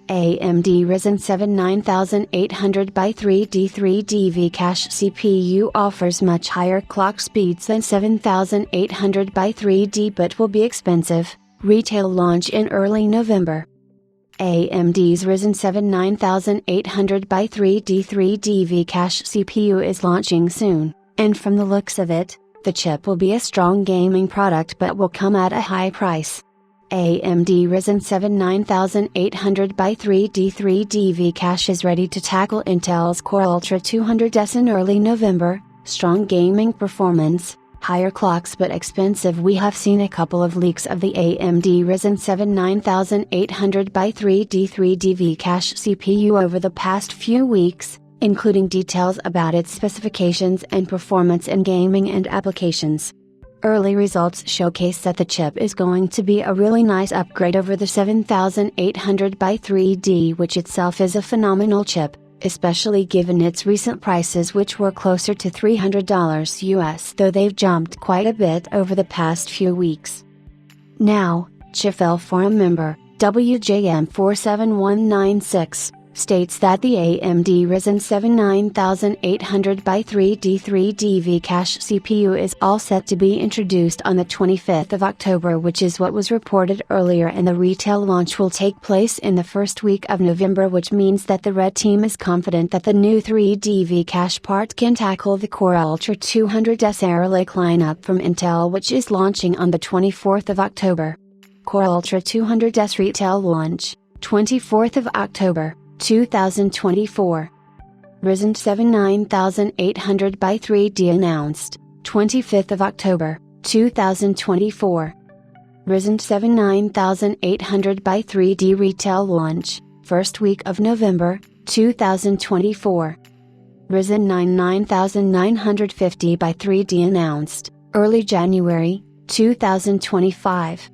AMD Ryzen 7 9800 by 3D 3D V-Cache CPU offers much higher clock speeds than 7800 by 3D but will be expensive. Retail launch in early November. AMD's Ryzen 7 9800 by 3D 3D V-Cache CPU is launching soon, and from the looks of it, the chip will be a strong gaming product but will come at a high price. AMD Ryzen 7 9800 by 3D 3D V-Cache is ready to tackle Intel's Core Ultra 200S in early November. Strong gaming performance, higher clocks but expensive. We have seen a couple of leaks of the AMD Ryzen 7 9800 by 3D 3D V-Cache CPU over the past few weeks, including details about its specifications and performance in gaming and applications. Early results showcase that the chip is going to be a really nice upgrade over the 7800 by 3D, which itself is a phenomenal chip, especially given its recent prices, which were closer to $300 US, though they've jumped quite a bit over the past few weeks. Now, Chifel forum member, WJM47196, states that the AMD Ryzen 7 9800 by 3D 3D V-Cache CPU is all set to be introduced on the 25th of October, which is what was reported earlier, and the retail launch will take place in the first week of November, which means that the Red Team is confident that the new 3D V-Cache part can tackle the Core Ultra 200S Arrow Lake lineup from Intel, which is launching on the 24th of October. Core Ultra 200S retail launch, 24th of October. 2024. Ryzen 7 9800 by 3D announced, 25th of October, 2024. Ryzen 7 9800 by 3D retail launch, first week of November, 2024. Ryzen 9 9950 by 3D announced, early January, 2025.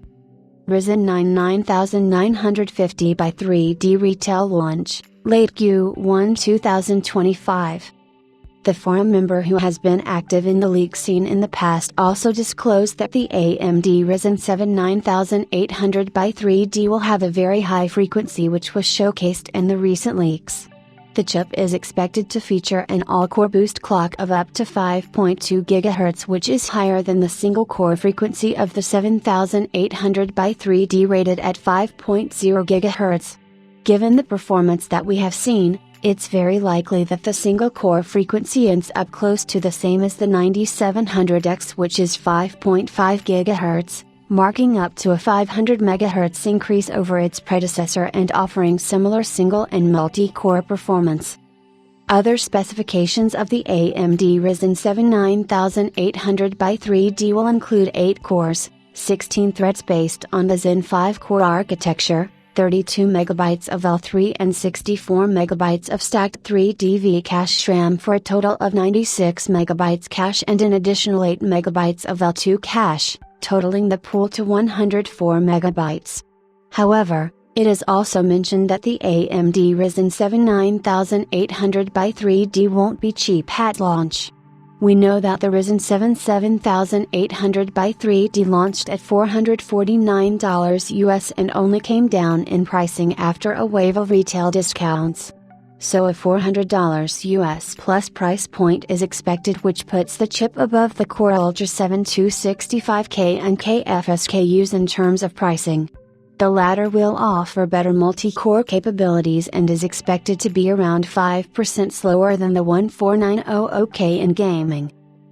Ryzen 9 9950 by 3D retail launch, late Q1 2025. The forum member, who has been active in the leak scene in the past, also disclosed that the AMD Ryzen 7 9800 by 3D will have a very high frequency, which was showcased in the recent leaks. The chip is expected to feature an all-core boost clock of up to 5.2 GHz, which is higher than the single-core frequency of the 7800 by 3D, rated at 5.0 GHz. Given the performance that we have seen, it's very likely that the single-core frequency ends up close to the same as the 9700X, which is 5.5 GHz. Marking up to a 500 MHz increase over its predecessor and offering similar single and multi-core performance. Other specifications of the AMD Ryzen 7 9800 by 3D will include 8 cores, 16 threads based on the Zen 5-core architecture, 32 MB of L3 and 64 MB of stacked 3D V-Cache RAM for a total of 96 MB cache, and an additional 8 MB of L2 cache, totaling the pool to 104 MB. However, it is also mentioned that the AMD Ryzen 7 9800 by 3D won't be cheap at launch. We know that the Ryzen 7 7800 by 3D launched at $449 US and only came down in pricing after a wave of retail discounts. So a $400 US plus price point is expected, which puts the chip above the Core Ultra 7265K and KF SKUs in terms of pricing. The latter will offer better multi-core capabilities and is expected to be around 5% slower than the 14900K in gaming.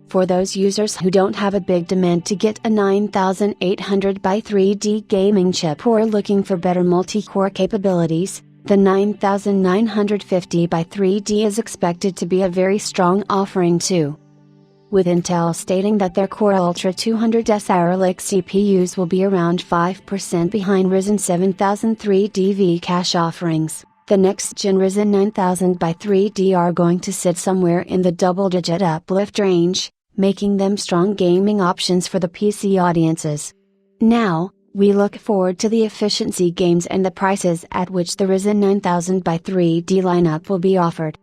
For those users who don't have a big demand to get a 9800 by 3D gaming chip or looking for better multi-core capabilities, the 9950 by 3D is expected to be a very strong offering too. With Intel stating that their Core Ultra 200S Arrow Lake CPUs will be around 5% behind Ryzen 7000 3D V-Cache offerings, the next-gen Ryzen 9000 by 3D are going to sit somewhere in the double-digit uplift range, making them strong gaming options for the PC audiences. Now, we look forward to the efficiency gains and the prices at which the Ryzen 9000 by 3D lineup will be offered.